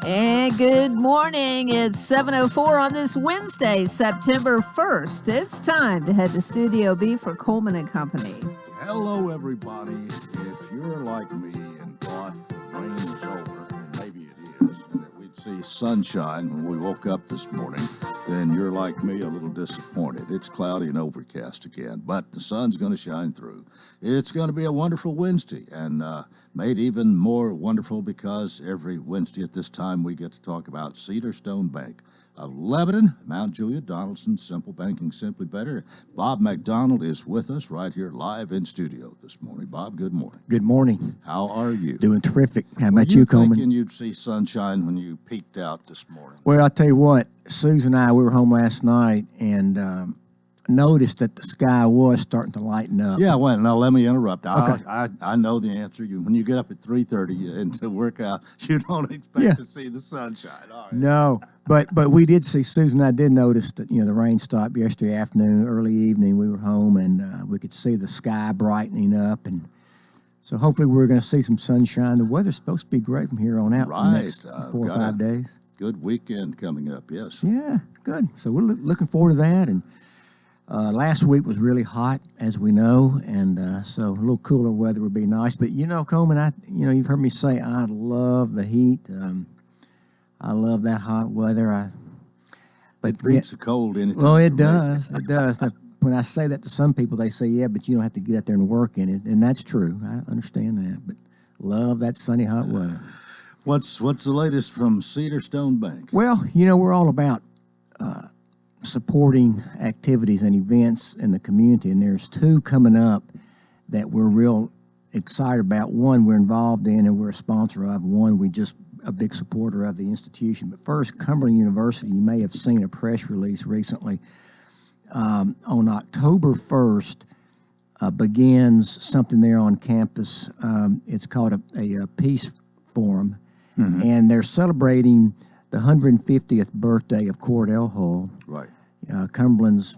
And good morning. It's 7:04 on this Wednesday, September 1st. It's time to head to Studio B for Coleman and Company. Hello, everybody. If you're like me and thought the rain was over, and maybe it is, and that we'd see sunshine when we woke up this morning, then you're like me, a little disappointed. It's cloudy and overcast again, but the sun's going to shine through. It's going to be a wonderful Wednesday, and made even more wonderful because every Wednesday at this time we get to talk about Cedar Stone Bank of Lebanon, Mount Juliet, Donaldson, Simple Banking, Simply Better. Bob McDonald is with us right here live in studio this morning. Bob, good morning. Good morning. How are you? Doing terrific. How about you, Coleman? Thinking you'd see sunshine when you peeked out this morning? Well, I'll tell you what, Susan and I, we were home last night and noticed that the sky was starting to lighten up. Yeah, well, now let me interrupt. Okay. I know the answer. When you get up at 3:30 and to work out, you don't expect to see the sunshine. All right. No, but we did see, Susan and I did notice that, the rain stopped yesterday afternoon, early evening. We were home and we could see the sky brightening up. And so hopefully we're going to see some sunshine. The weather's supposed to be great from here on out for the next 4 or 5 days. Good weekend coming up, yes. Yeah, good. So we're looking forward to that. And last week was really hot, as we know, and so a little cooler weather would be nice. But Coleman, you've heard me say I love the heat. I love that hot weather. But it beats the cold in it. Well, it does. It does. Now, when I say that to some people, they say, "Yeah, but you don't have to get out there and work in it," and that's true. I understand that, but love that sunny, hot weather. What's the latest from Cedar Stone Bank? Well, we're all about supporting activities and events in the community, and there's two coming up that we're real excited about. One we're involved in and we're a sponsor of. One we just a big supporter of the institution. But first, Cumberland University, you may have seen a press release recently. On October 1st begins something there on campus. It's called a Peace Forum, and they're celebrating the 150th birthday of Cordell Hull, right? Cumberland's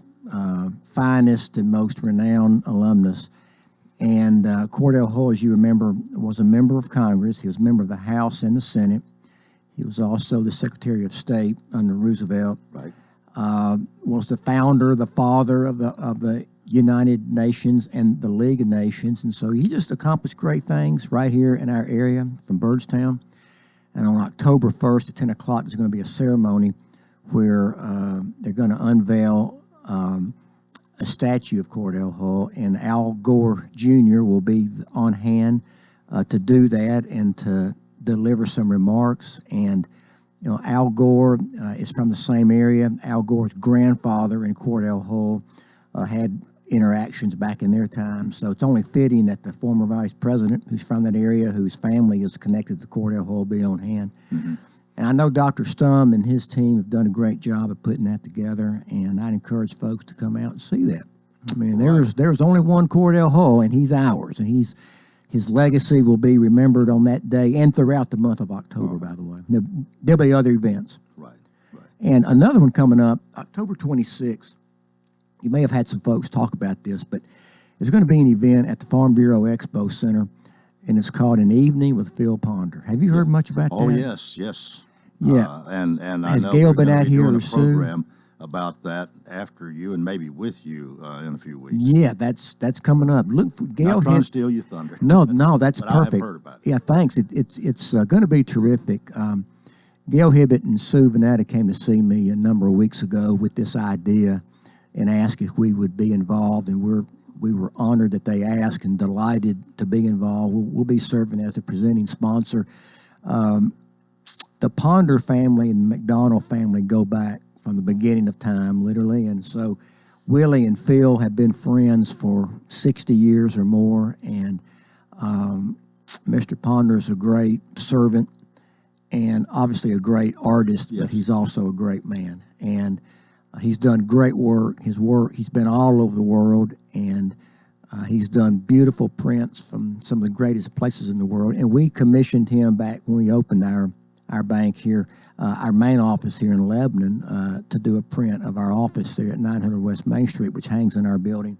finest and most renowned alumnus. And Cordell Hull, as you remember, was a member of Congress. He was a member of the House and the Senate. He was also the Secretary of State under Roosevelt. Right. Was the founder, the father of the United Nations and the League of Nations. And so he just accomplished great things right here in our area from Byrdstown. And on October 1st at 10 o'clock, there's going to be a ceremony where they're going to unveil a statue of Cordell Hull, and Al Gore Jr. will be on hand to do that and to deliver some remarks. And, Al Gore is from the same area. Al Gore's grandfather and Cordell Hull had interactions back in their time. So it's only fitting that the former vice president, who's from that area, whose family is connected to Cordell Hull, be on hand. And I know Dr. Stum and his team have done a great job of putting that together, and I'd encourage folks to come out and see that. I mean, there's only one Cordell Hull, and he's ours, and his legacy will be remembered on that day and throughout the month of October, by the way. There'll be other events. Right. And another one coming up, October 26th. You may have had some folks talk about this, but there's going to be an event at the Farm Bureau Expo Center, and it's called An Evening with Phil Ponder. Have you heard much about that? Oh, yes. Yeah. And has I know Gail been out here doing or a Sue? program about that after you and maybe with you in a few weeks. Yeah, that's coming up. Look for Gail. Not trying to steal your thunder. No, that's but perfect. I have heard about it. Yeah, thanks. It's going to be terrific. Gail Hibbett and Sue Vanetta came to see me a number of weeks ago with this idea and asked if we would be involved, and we were honored that they asked and delighted to be involved. We'll be serving as the presenting sponsor. The Ponder family and the McDonald family go back from the beginning of time, literally, and so Willie and Phil have been friends for 60 years or more, and Mr. Ponder is a great servant and obviously a great artist, but he's also a great man. And he's done great work. He's been all over the world, and he's done beautiful prints from some of the greatest places in the world. And we commissioned him back when we opened our bank here, our main office here in Lebanon, to do a print of our office there at 900 West Main Street, which hangs in our building.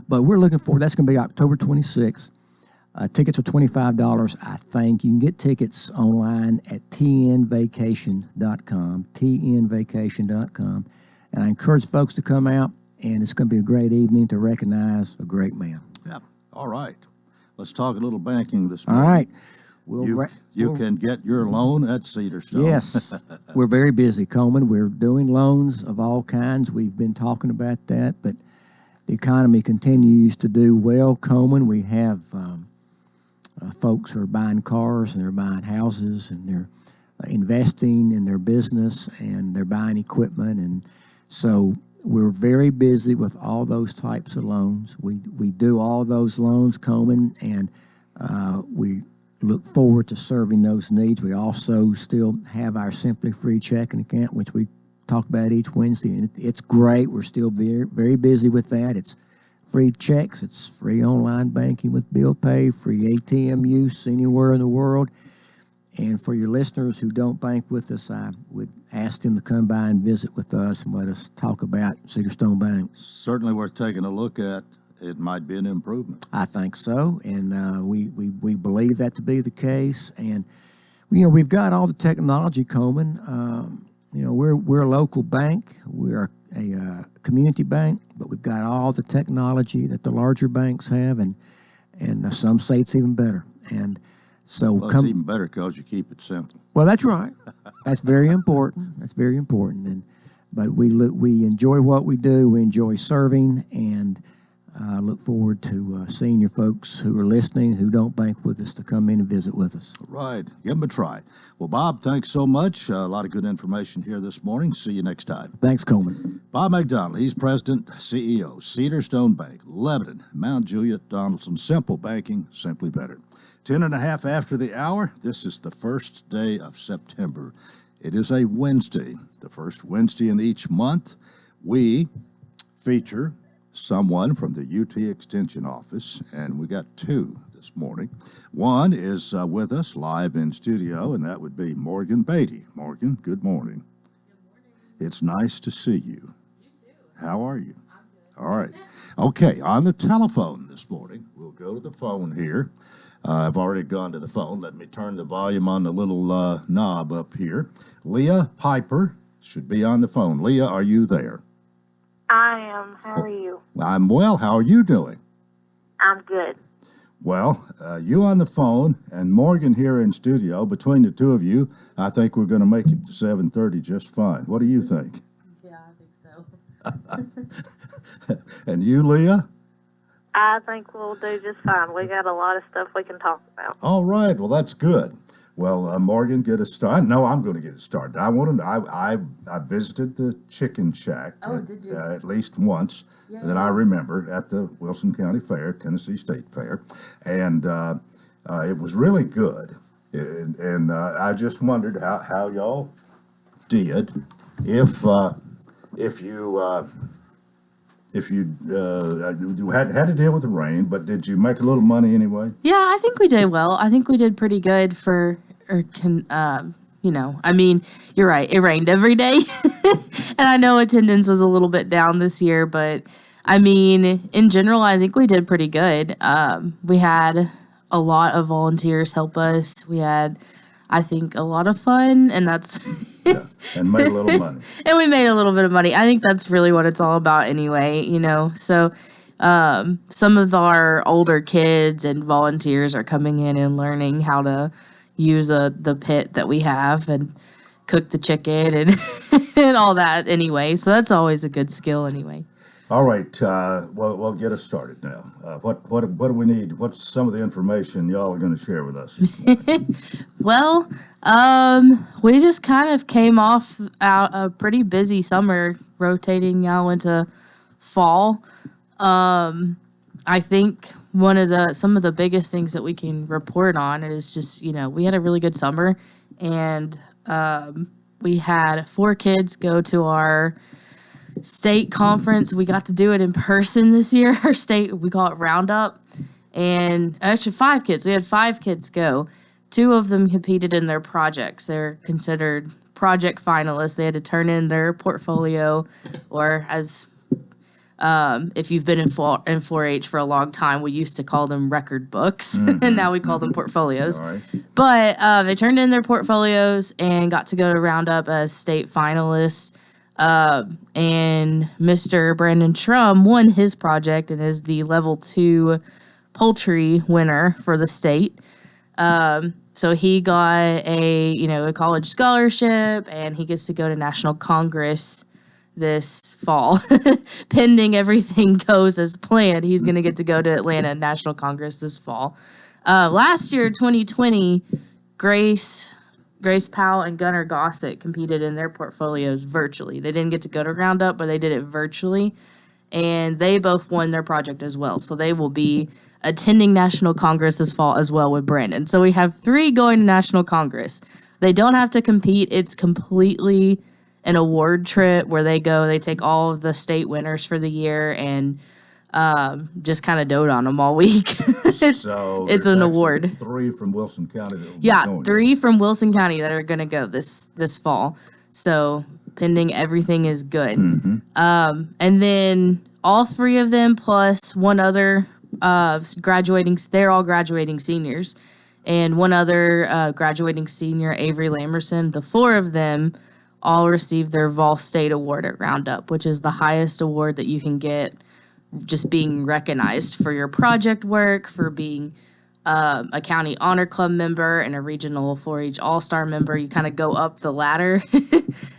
But we're looking forward. That's going to be October 26th. Tickets are $25, I think. You can get tickets online at tnvacation.com, tnvacation.com. And I encourage folks to come out, and it's going to be a great evening to recognize a great man. Yeah. All right. Let's talk a little banking this All morning. right. You can get your loan at Cedarstone. Yes. We're very busy, Coleman. We're doing loans of all kinds. We've been talking about that, but the economy continues to do well, Coleman. We have folks who are buying cars, and they're buying houses, and they're investing in their business, and they're buying equipment. And so we're very busy with all those types of loans. We do all those loans, Coleman, and we look forward to serving those needs. We also still have our Simply Free checking account, which we talk about each Wednesday, and it's great. We're still very, very busy with that. It's free checks, it's free online banking with bill pay, free ATM use anywhere in the world. And for your listeners who don't bank with us, I would ask them to come by and visit with us and let us talk about Cedarstone Bank. Certainly worth taking a look at. It might be an improvement. I think so, and we believe that to be the case. And we've got all the technology, Coleman. We're a local bank. We're a community bank, but we've got all the technology that the larger banks have, and some say it's even better. And so it's even better because you keep it simple. Well, that's right. That's very important. That's very important. But we enjoy what we do. We enjoy serving, and look forward to seeing your folks who are listening, who don't bank with us, to come in and visit with us. Right. Give them a try. Well, Bob, thanks so much. A lot of good information here this morning. See you next time. Thanks, Coleman. Bob McDonald, he's President, CEO, Cedarstone Bank, Lebanon, Mount Juliet, Donaldson. Simple banking, simply better. 10:30 after the hour. This is the first day of September. It is a Wednesday, the first Wednesday in each month. We feature someone from the UT Extension Office, and we got two this morning. One is with us live in studio, and that would be Morgan Beatty. Morgan, good morning. Good morning. It's nice to see you. You too. How are you? I'm good. All right. Okay, on the telephone this morning, we'll go to the phone here. I've already gone to the phone. Let me turn the volume on the little knob up here. Leah Piper should be on the phone. Leah, are you there? I am. How are you? I'm well. How are you doing? I'm good. Well, you on the phone and Morgan here in studio. Between the two of you, I think we're going to make it to 7:30 just fine. What do you think? Yeah, I think so. And you, Leah? I think we'll do just fine. We got a lot of stuff we can talk about. All right. Well, that's good. Well, Morgan, get us started. No, I'm going to get it started. I visited the Chicken Shack. Oh, did you? At least once that I remember at the Wilson County Fair, Tennessee State Fair, and it was really good. And I just wondered how y'all did if you had to deal with the rain, but did you make a little money anyway? Yeah, I think we did well. I think we did pretty good I mean, you're right. It rained every day. And I know attendance was a little bit down this year, but I mean, in general, I think we did pretty good. We had a lot of volunteers help us. We had, I think, a lot of fun, and that's... Yeah, and made a little money. And we made a little bit of money. I think that's really what it's all about anyway, So some of our older kids and volunteers are coming in and learning how to use the pit that we have and cook the chicken and, and all that anyway. So that's always a good skill anyway. All right. Well, get us started now. What do we need? What's some of the information y'all are going to share with us this morning? Well, we just kind of came off a pretty busy summer, rotating now into fall. I think some of the biggest things that we can report on is just, we had a really good summer, and we had 4 kids go to our state conference. We got to do it in person this year. Our state, we call it Roundup, and actually 5 kids. We had 5 kids go. 2 of them competed in their projects. They're considered project finalists. They had to turn in their portfolio, or as If you've been in 4-H for a long time, we used to call them record books, and now we call them portfolios. All right. But they turned in their portfolios and got to go to Roundup as state finalists. And Mr. Brandon Trum won his project and is the level 2 poultry winner for the state. So he got a college scholarship, and he gets to go to National Congress this fall. Pending everything goes as planned, he's going to get to go to Atlanta National Congress this fall. Last year, 2020, Grace Powell and Gunnar Gossett competed in their portfolios virtually. They didn't get to go to Roundup, but they did it virtually, and they both won their project as well. So they will be attending National Congress this fall as well with Brandon. So we have 3 going to National Congress. They don't have to compete. It's completely an award trip where they take all of the state winners for the year and just kind of dote on them all week. So it's an award. 3 from Wilson County. That will be going 3 from Wilson County that are going to go this fall. So pending everything is good. And then all 3 of them plus one other graduating, they're all graduating seniors, and one other graduating senior, Avery Lamerson. The 4 of them all received their Vol State Award at Roundup, which is the highest award that you can get, just being recognized for your project work, for being a county honor club member and a regional 4-H all-star member. You kind of go up the ladder,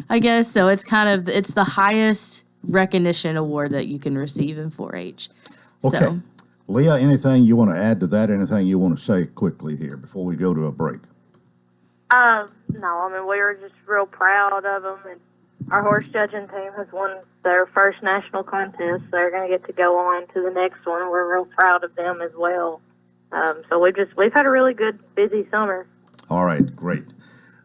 I guess. So it's the highest recognition award that you can receive in 4-H. Okay. So, Leah, anything you want to add to that? Anything you want to say quickly here before we go to a break? No, I mean, we were just real proud of them, and our horse judging team has won their first national contest. So they're going to get to go on to the next one, and we're real proud of them as well. So we've had a really good, busy summer. All right, great.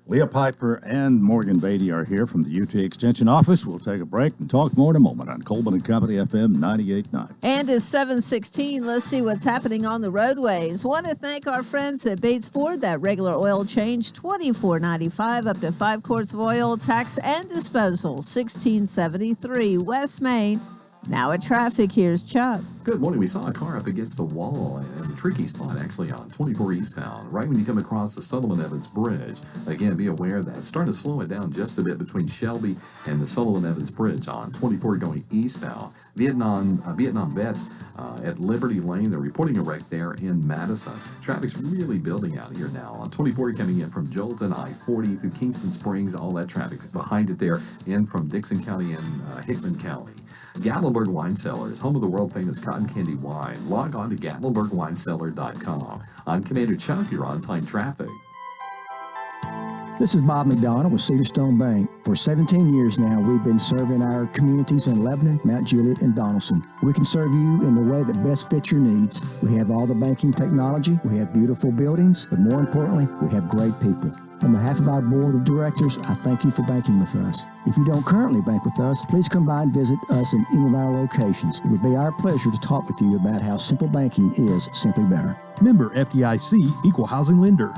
Leah Piper and Morgan Beatty are here from the UT Extension Office. We'll take a break and talk more in a moment on Coleman and Company FM 98.9. And it's 7:16. Let's see what's happening on the roadways. Want to thank our friends at Bates Ford. That regular oil change, $24.95, up to 5 quarts of oil, tax and disposal, $16.73. West Main. Now at traffic, here's Chuck. Good morning. We saw a car up against the wall in a tricky spot, actually, on 24 eastbound, right when you come across the Sullivan Evans Bridge. Again, be aware of that. It's starting to slow it down just a bit between Shelby and the Sullivan Evans Bridge on 24 going eastbound. Vietnam vets at Liberty Lane, they're reporting a wreck there in Madison. Traffic's really building out here now. On 24 coming in from Jolton, I-40 through Kingston Springs, all that traffic's behind it there, in from Dixon County and Hickman County. Gatlinburg Wine Cellars, home of the world-famous cotton candy wine. Log on to GatlinburgWineCellar.com. I'm Commander Chuck, you're on-time traffic. This is Bob McDonald with Cedar Stone Bank. For 17 years now, we've been serving our communities in Lebanon, Mount Juliet, and Donaldson. We can serve you in the way that best fits your needs. We have all the banking technology, we have beautiful buildings, but more importantly, we have great people. On behalf of our board of directors, I thank you for banking with us. If you don't currently bank with us, please come by and visit us in any of our locations. It would be our pleasure to talk with you about how simple banking is simply better. Member FDIC, Equal Housing Lender.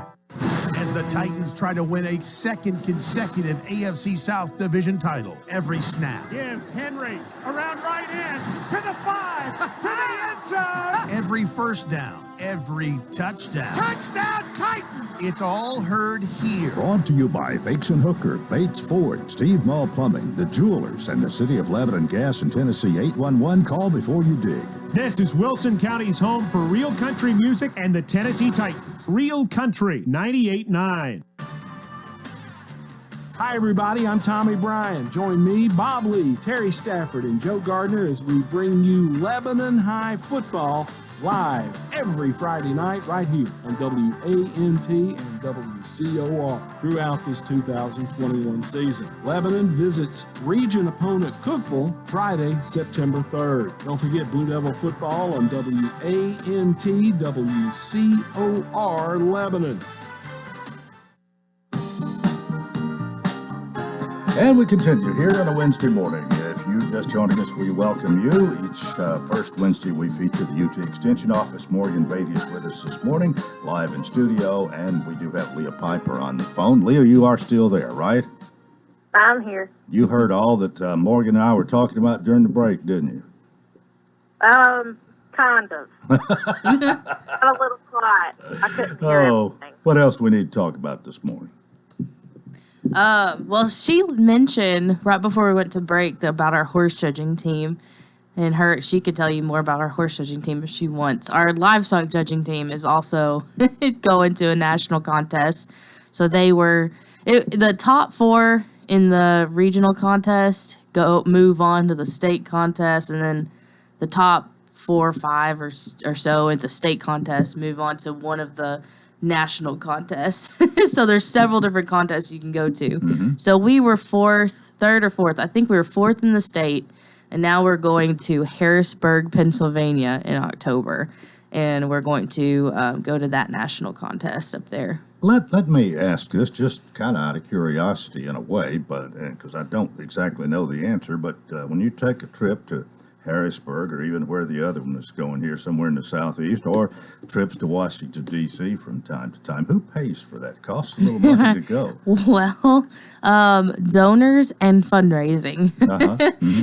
As the Titans try to win a second consecutive AFC South Division title. Every snap. Gives Henry around right end to the 5, to the end zone. Every first down. Every touchdown. Touchdown Titans! It's all heard here. Brought to you by Fakes and Hooker, Bates Ford, Steve Mall Plumbing, The Jewelers, and the City of Lebanon Gas in Tennessee. 811, call before you dig. This is Wilson County's home for real country music and the Tennessee Titans. Real Country 98.9. Hi, everybody. I'm Tommy Bryan. Join me, Bob Lee, Terry Stafford, and Joe Gardner as we bring you Lebanon High football live every Friday night right here on WANT and WCOR throughout this 2021 season. Lebanon visits region opponent Cookeville Friday, September 3rd. Don't forget Blue Devil football on WANT WCOR Lebanon. And we continue here on a Wednesday morning. If you just joining us, we welcome you. Each first Wednesday, we feature the UT Extension Office. Morgan Beatty is with us this morning, live in studio, and we do have Leah Piper on the phone. Leah, you are still there, right? I'm here. You heard all that Morgan and I were talking about during the break, didn't you? Kind of. Got a little quiet. I couldn't hear everything. What else we need to talk about this morning? Well, she mentioned right before we went to break about our horse judging team, and she could tell you more about our horse judging team if she wants. Our livestock judging team is also going to a national contest, so they were the top 4 in the regional contest move on to the state contest, and then the top 4 or 5 or so at the state contest move on to one of the national contests. So there's several different contests you can go to. So we were 3rd or 4th. I think we were 4th in the state, and now we're going to Harrisburg, Pennsylvania in October, and we're going to go to that national contest up there. Let me ask this, just kind of out of curiosity in a way, but because I don't exactly know the answer, but when you take a trip to Harrisburg, or even where the other one is going here, somewhere in the southeast, or trips to Washington, D.C. from time to time, who pays for that? Costs a little money to go. Well, donors and fundraising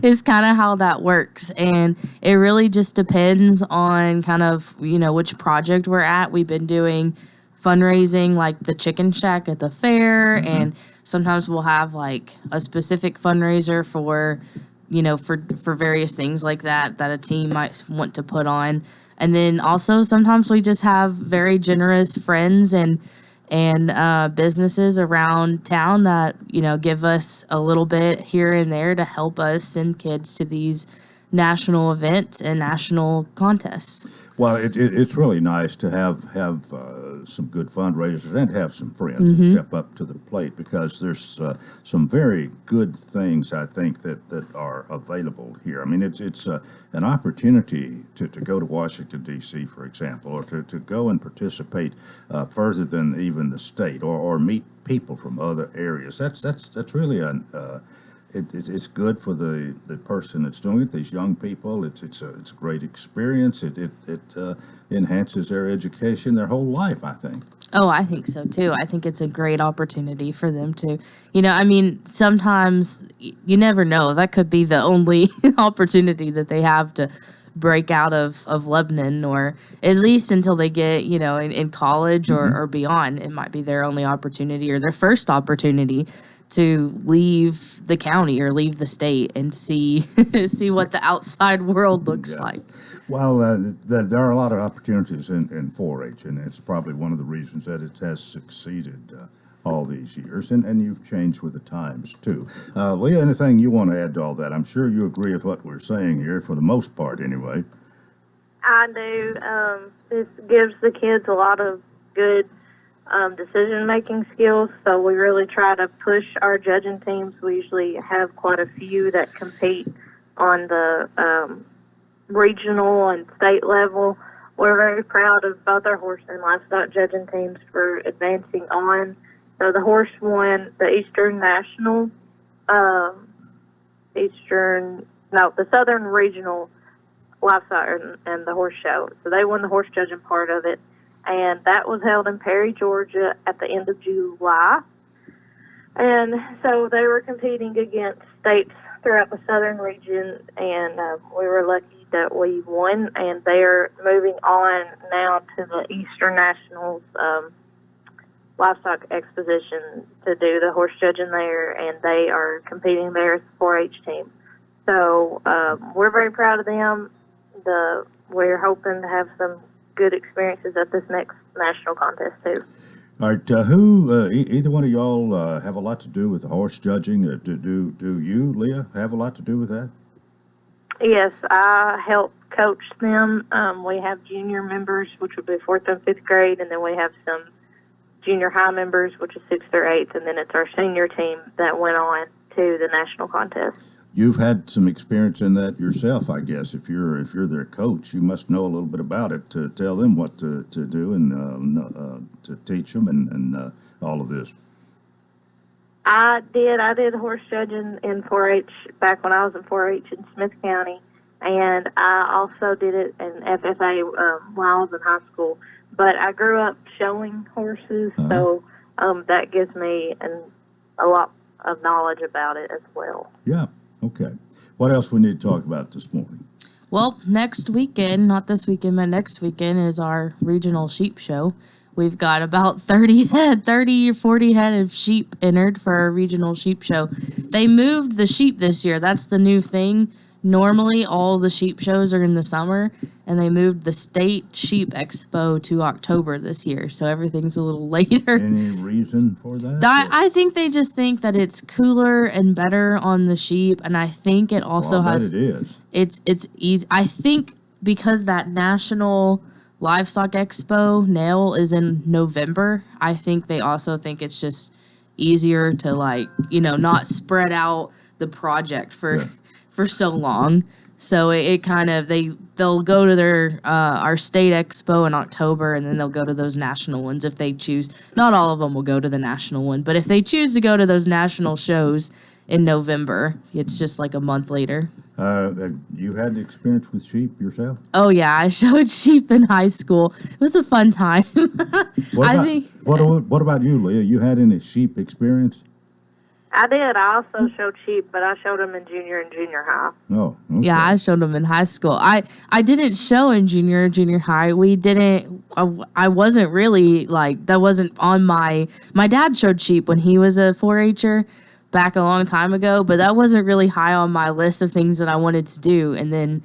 is kind of how that works. And it really just depends on kind of, which project we're at. We've been doing fundraising like the Chicken Shack at the fair, and sometimes we'll have like a specific fundraiser for for various things like that a team might want to put on. And then also sometimes we just have very generous friends and businesses around town that, give us a little bit here and there to help us send kids to these national events and national contests. Well, it's really nice to have some good fundraisers and have some friends who step up to the plate, because there's some very good things, I think, that are available here. I mean, it's an opportunity to go to Washington, D.C., for example, or to go and participate further than even the state, or meet people from other areas. That's really it's good for the person that's doing it, these young people. It's a great experience. It enhances their education, their whole life, I think. Oh, I think so too. I think it's a great opportunity for them to, sometimes you never know. That could be the only opportunity that they have to break out of Lebanon, or at least until they get, in college or beyond. It might be their only opportunity or their first opportunity to leave the county or leave the state and see what the outside world looks like. Well, there are a lot of opportunities in 4-H, and it's probably one of the reasons that it has succeeded all these years, and you've changed with the times, too. Leah, anything you want to add to all that? I'm sure you agree with what we're saying here, for the most part, anyway. I do. This gives the kids a lot of good decision-making skills, so we really try to push our judging teams. We usually have quite a few that compete on the regional and state level. We're very proud of both our horse and livestock judging teams for advancing on. So the horse won the the Southern Regional Livestock and the Horse Show. So they won the horse judging part of it. And that was held in Perry, Georgia at the end of July. And so they were competing against states throughout the southern region, and we were lucky that we won. And they're moving on now to the Eastern Nationals Livestock Exposition to do the horse judging there, and they are competing there as a 4-H team. So we're very proud of them. We're hoping to have some good experiences at this next national contest too. All right, either one of y'all have a lot to do with the horse judging? Do you, Leah, have a lot to do with that? Yes, I help coach them. We have junior members, which would be 4th and 5th grade, and then we have some junior high members, which is 6th or 8th, and then it's our senior team that went on to the national contest. You've had some experience in that yourself, I guess. If you're their coach, you must know a little bit about it to tell them what to do and to teach them and all of this. I did horse judging in 4-H back when I was in 4-H in Smith County, and I also did it in FFA while I was in high school. But I grew up showing horses, so that gives me a lot of knowledge about it as well. Yeah. Okay. What else we need to talk about this morning? Well, next weekend, not this weekend, but next weekend is our regional sheep show. We've got about 30 or 40 head of sheep entered for our regional sheep show. They moved the sheep this year. That's the new thing. Normally, all the sheep shows are in the summer, and they moved the state sheep expo to October this year. So everything's a little later. Any reason for that? I think they just think that it's cooler and better on the sheep, and I think it also Well, I bet has. it is. It's easy. I think because that National Livestock Expo nail is in November, I think they also think it's just easier to not spread out the project for so long. So it kind of they'll go to their our state expo in October, and then they'll go to those national ones if they choose. Not all of them will go to the national one, but if they choose to go to those national shows in November, it's just like a month later. You had experience with sheep yourself? Oh yeah, I showed sheep in high school. It was a fun time. What about you, Leah? You had any sheep experience? I did. I also showed sheep, but I showed them in junior and junior high. Oh, okay. Yeah, I showed them in high school. I didn't show in junior high. We didn't. I wasn't really that wasn't on my dad showed sheep when he was a 4-H'er back a long time ago, but that wasn't really high on my list of things that I wanted to do. And then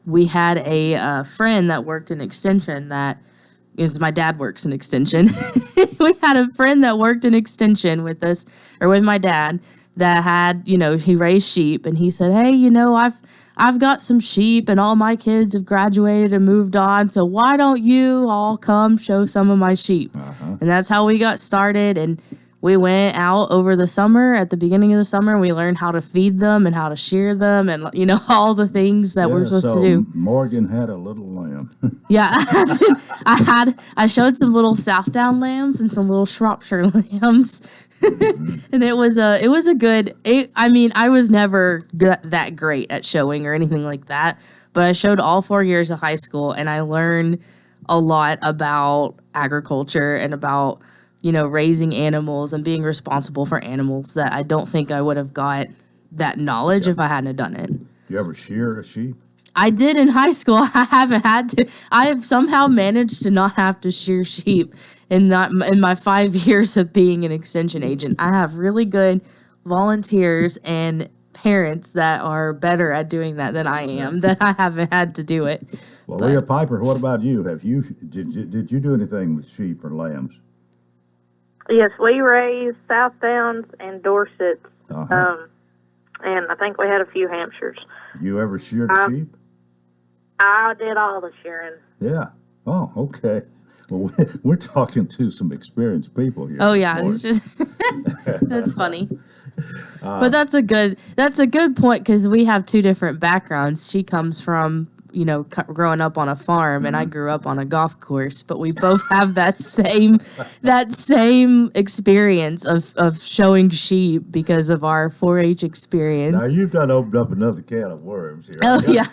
we had a friend that worked in extension because my dad works in extension. We had a friend that worked in extension with us, or with my dad, that had, he raised sheep, and he said, hey, I've got some sheep, and all my kids have graduated and moved on, so why don't you all come show some of my sheep? Uh-huh. And that's how we got started, and we went out over the summer, at the beginning of the summer, we learned how to feed them and how to shear them and, all the things that we're supposed to do. Morgan had a little lamb. Yeah, I showed some little Southdown lambs and some little Shropshire lambs. And it was a good, I was never that great at showing or anything like that, but I showed all 4 years of high school, and I learned a lot about agriculture and about raising animals and being responsible for animals that I don't think I would have got that knowledge if I hadn't have done it. You ever shear a sheep? I did in high school. I haven't had to. I have somehow managed to not have to shear sheep in my 5 years of being an extension agent. I have really good volunteers and parents that are better at doing that than I am, that I haven't had to do it. Well, Leah Piper, what about you? Did you do anything with sheep or lambs? Yes, we raised Southdowns and Dorsets, Uh-huh. and I think we had a few Hampshires. You ever sheared a sheep? I did all the shearing. Yeah. Oh, okay. Well, we're talking to some experienced people here. Oh yeah, it's just that's funny. But that's a good point, because we have two different backgrounds. She comes from growing up on a farm, and I grew up on a golf course, but we both have that same experience of showing sheep because of our 4-H experience. Now you've done opened up another can of worms here. Oh yeah.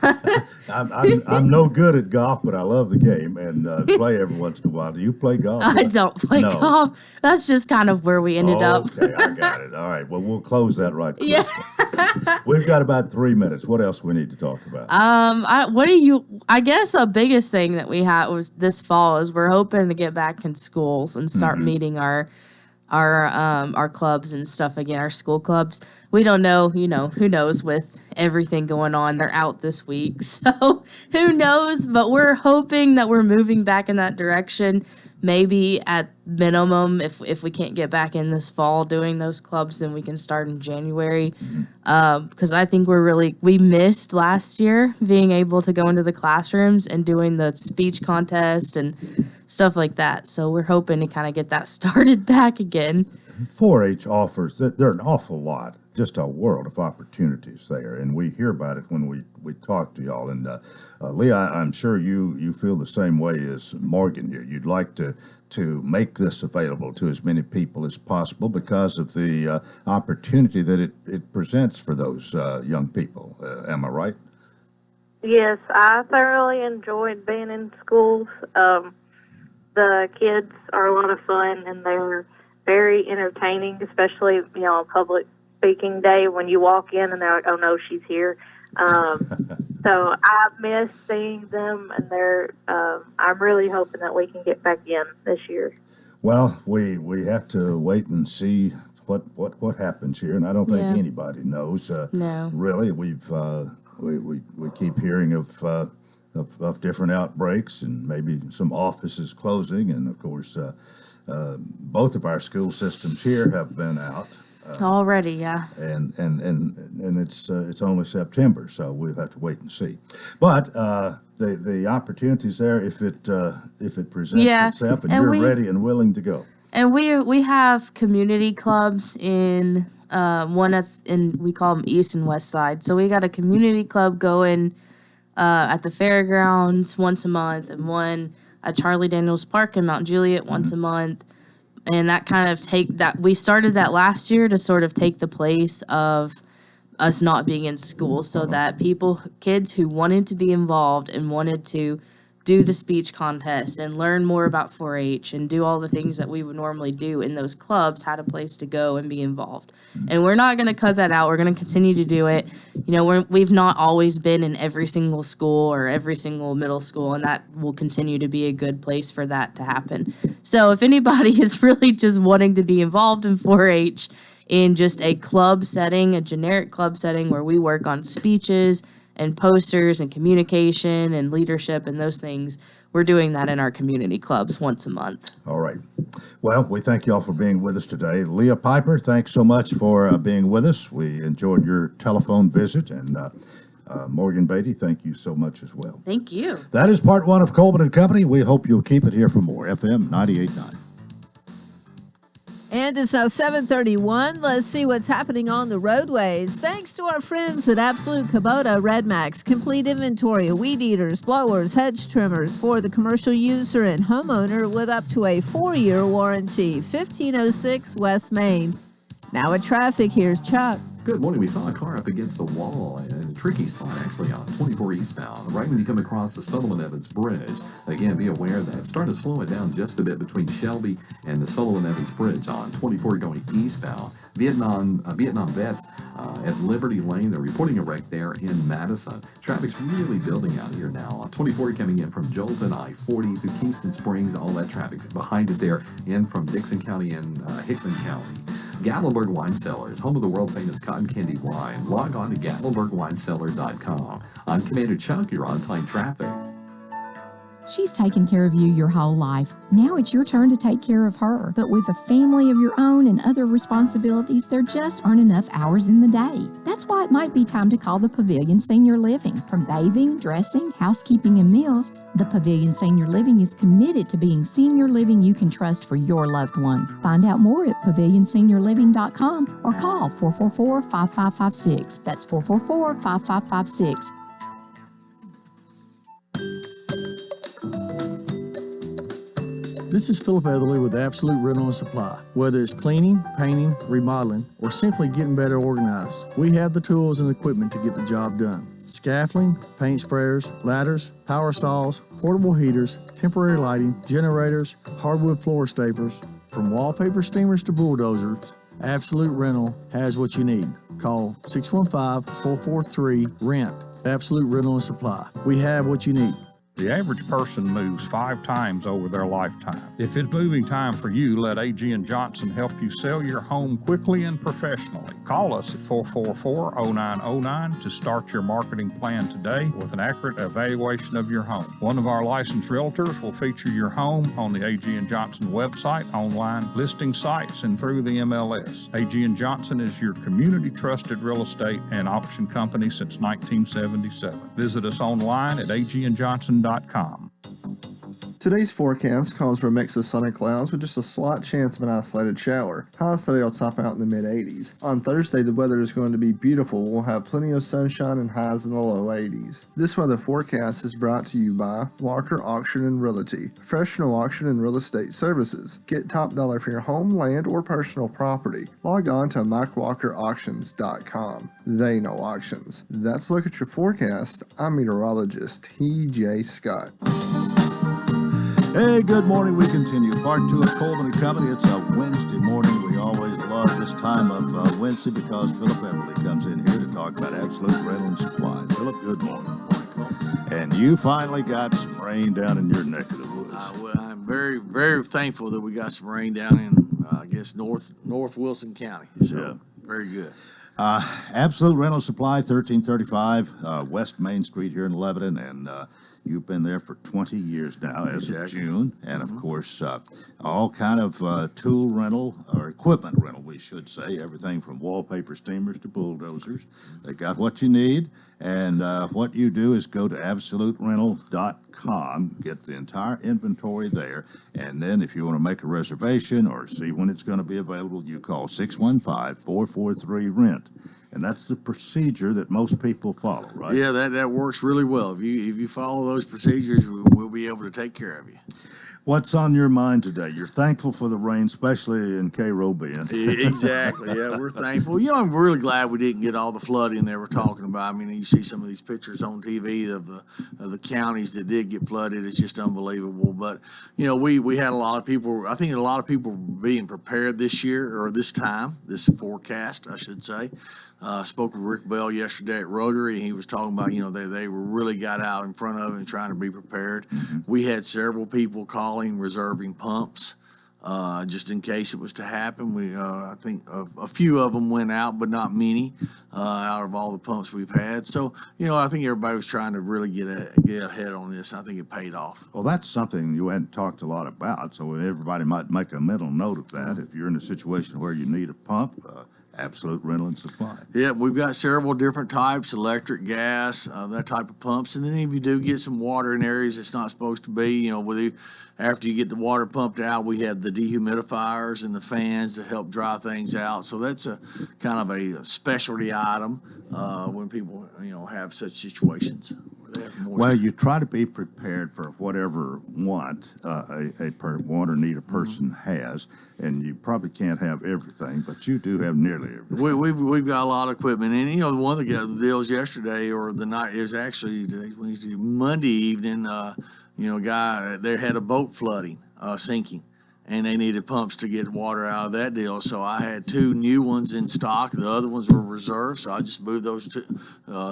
I'm no good at golf, but I love the game and play every once in a while. Do you play golf? I don't play golf. That's just kind of where we ended up. Okay, I got it. All right. Well, we'll close that right quick. Yeah. We've got about 3 minutes. What else we need to talk about? I guess the biggest thing that we had was this fall is we're hoping to get back in schools and start meeting our clubs and stuff again, our school clubs. We don't know, who knows with everything going on. They're out this week, so who knows? But we're hoping that we're moving back in that direction. Maybe at minimum, if we can't get back in this fall doing those clubs, then we can start in January. Because I think we missed last year being able to go into the classrooms and doing the speech contest and stuff like that. So we're hoping to kind of get that started back again. 4-H offers, there are an awful lot, just a world of opportunities there, and we hear about it when we talk to y'all. And Leah, I'm sure you feel the same way as Morgan here. You'd like to make this available to as many people as possible because of the opportunity that it presents for those young people. Am I right? Yes, I thoroughly enjoyed being in schools. The kids are a lot of fun, and they're very entertaining, especially, on public speaking day when you walk in and they're like, oh no, she's here. So I miss seeing them, and I'm really hoping that we can get back in this year. Well, we have to wait and see what happens here, and I don't think anybody knows. No. Really, we keep hearing of different outbreaks and maybe some offices closing, and of course, both of our school systems here have been out. Already, yeah. And it's only September, so we'll have to wait and see. But the opportunity's there if it presents itself, and you're ready and willing to go. And we have community clubs in we call them East and West Side. So we got a community club going at the fairgrounds once a month, and one at Charlie Daniels Park in Mount Juliet once a month. And that kind of we started that last year to sort of take the place of us not being in school, so that kids who wanted to be involved and wanted to do the speech contest and learn more about 4-H and do all the things that we would normally do in those clubs had a place to go and be involved. And we're not going to cut that out. We're going to continue to do it. You know, we've not always been in every single school or every single middle school, and that will continue to be a good place for that to happen. So if anybody is really just wanting to be involved in 4-H in just a club setting, a generic club setting where we work on speeches and posters and communication and leadership and those things, we're doing that in our community clubs once a month. All right. Well, we thank you all for being with us today. Leah Piper, thanks so much for being with us. We enjoyed your telephone visit. And Morgan Beatty, thank you so much as well. Thank you. That is part one of Coleman and Company. We hope you'll keep it here for more. FM 98.9. And it's now 7:31. Let's see what's happening on the roadways. Thanks to our friends at Absolute Kubota Redmax. Complete inventory of weed eaters, blowers, hedge trimmers for the commercial user and homeowner with up to a 4-year warranty. 1506 West Main. Now at traffic, here's Chuck. Good morning. We saw a car up against the wall in a tricky spot, actually, on 24 eastbound, right when you come across the Sullivan Evans Bridge. Again, be aware that it started to slow it down just a bit between Shelby and the Sullivan Evans Bridge on 24 going eastbound. Vietnam vets at Liberty Lane, they're reporting a wreck there in Madison. Traffic's really building out here now. On 24 coming in from Jolton, I-40 through Kingston Springs, all that traffic's behind it there, in from Dixon County and Hickman County. Gatlinburg Wine Cellars, home of the world-famous cotton candy wine. Log on to GatlinburgWineCellar.com. I'm Commander Chuck, you're on time traffic. She's taken care of you your whole life. Now it's your turn to take care of her. But with a family of your own and other responsibilities, there just aren't enough hours in the day. That's why it might be time to call the Pavilion Senior Living. From bathing, dressing, housekeeping, and meals, the Pavilion Senior Living is committed to being senior living you can trust for your loved one. Find out more at pavilionseniorliving.com or call 444-5556. That's 444-5556. This is Philip Etherly with Absolute Rental and Supply. Whether it's cleaning, painting, remodeling, or simply getting better organized, we have the tools and equipment to get the job done. Scaffolding, paint sprayers, ladders, power saws, portable heaters, temporary lighting, generators, hardwood floor staples, from wallpaper steamers to bulldozers, Absolute Rental has what you need. Call 615-443-RENT. Absolute Rental and Supply. We have what you need. The average person moves 5 times over their lifetime. If it's moving time for you, let A.G. & Johnson help you sell your home quickly and professionally. Call us at 444-0909 to start your marketing plan today with an accurate evaluation of your home. One of our licensed realtors will feature your home on the A.G. & Johnson website, online listing sites, and through the MLS. A.G. & Johnson is your community-trusted real estate and auction company since 1977. Visit us online at agandjohnson.com. Today's forecast calls for a mix of sun and clouds with just a slight chance of an isolated shower. Highs today will top out in the mid-80s. On Thursday, the weather is going to be beautiful. We'll have plenty of sunshine and highs in the low 80s. This weather forecast is brought to you by Walker Auction and Realty, professional auction and real estate services. Get top dollar for your home, land, or personal property. Log on to MikeWalkerAuctions.com. They know auctions. That's a look at your forecast. I'm meteorologist T.J. Scott. Hey, good morning. We continue. Part 2 of Coleman and Company. It's a Wednesday morning. We always love this time of Wednesday because Philip Everly comes in here to talk talk about Absolute Rental and Supply. Philip, good morning. And you finally got some rain down in your neck of the woods. Well, I'm very, very thankful that we got some rain down in, I guess, North Wilson County. So, very good. Absolute Rental Supply, 1335 West Main Street here in Lebanon, and you've been there for 20 years now as of June, and of course, all kind of tool rental, or equipment rental, we should say, everything from wallpaper steamers to bulldozers. They got what you need, and what you do is go to absoluterental.com, get the entire inventory there, and then if you want to make a reservation or see when it's going to be available, you call 615-443-RENT. And that's the procedure that most people follow, right? Yeah, that works really well. If you follow those procedures, we'll be able to take care of you. What's on your mind today? You're thankful for the rain, especially in Cairo being. Exactly. Yeah, we're thankful. You know, I'm really glad we didn't get all the flooding they were talking about. I mean, you see some of these pictures on TV of the counties that did get flooded. It's just unbelievable. But you know, we had a lot of people. I think a lot of people being prepared this year, or this forecast, I should say. Spoke with Rick Bell yesterday at Rotary, and he was talking about, you know, they really got out in front of it and trying to be prepared. We had several people calling, reserving pumps, just in case it was to happen. I think a few of them went out, but not many, out of all the pumps we've had. So, you know, I think everybody was trying to really get ahead on this, and I think it paid off. Well, that's something you hadn't talked a lot about, so everybody might make a mental note of that. If you're in a situation where you need a pump, Absolute Rental and Supply. Yeah, we've got several different types, electric, gas, that type of pumps. And then if you do get some water in areas it's not supposed to be, you know, after you get the water pumped out, we have the dehumidifiers and the fans to help dry things out. So that's a kind of a specialty item when people, you know, have such situations. Well, you try to be prepared for whatever want or need a person has, and you probably can't have everything, but you do have nearly everything. We've got a lot of equipment, and you know, one of the deals yesterday or the night is actually Monday evening. You know, guy there had a boat flooding, sinking. And they needed pumps to get water out of that deal. So I had 2 new ones in stock. The other ones were reserved, so I just moved those 2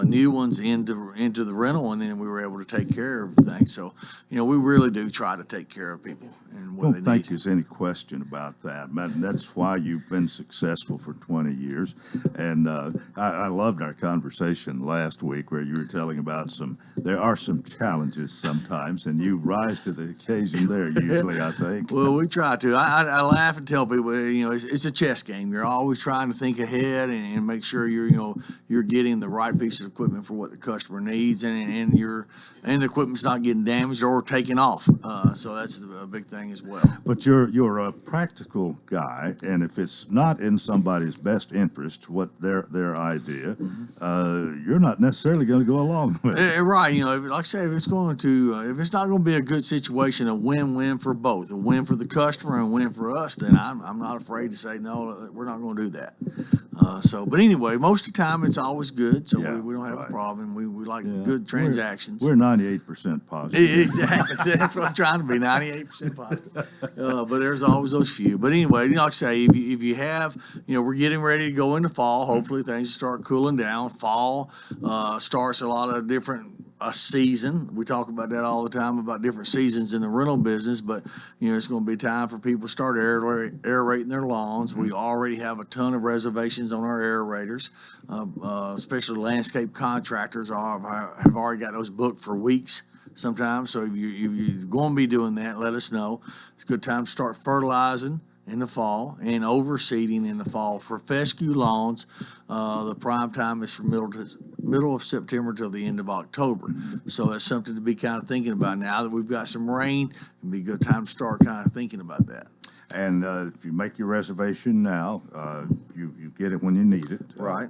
new ones into the rental, and then we were able to take care of everything. So, you know, we really do try to take care of people and what they need. I don't think there's any question about that. That's why you've been successful for 20 years. And I loved our conversation last week where you were telling about there are some challenges sometimes, and you rise to the occasion there usually, I think. Well, we try to. I laugh and tell people, you know, it's a chess game. You're always trying to think ahead and make sure you're getting the right piece of equipment for what the customer needs, and the equipment's not getting damaged or taken off. So that's a big thing as well. But you're a practical guy, and if it's not in somebody's best interest, what their idea, you're not necessarily going to go along with it. Right. You know, like I say, if it's not going to be a good situation, a win-win for both, a win for the customer and win for us, then I'm not afraid to say no. We're not going to do that. But anyway, most of the time it's always good, so we don't have a problem. We like good transactions. We're 98% positive. Exactly. That's what I'm trying to be, 98% positive. But there's always those few. But anyway, you know, like I say, if you have, you know, we're getting ready to go into fall. Hopefully things start cooling down. Fall starts a lot of different season. We talk about that all the time, about different seasons in the rental business, but you know, it's going to be time for people to start aerating their lawns. We already have a ton of reservations on our aerators, especially landscape contractors have already got those booked for weeks sometimes. So if you're going to be doing that, let us know. It's a good time to start fertilizing in the fall and overseeding in the fall. For fescue lawns, the prime time is from middle of September till the end of October. So that's something to be kind of thinking about. Now that we've got some rain, it'd be a good time to start kind of thinking about that. And if you make your reservation now, you get it when you need it. Right.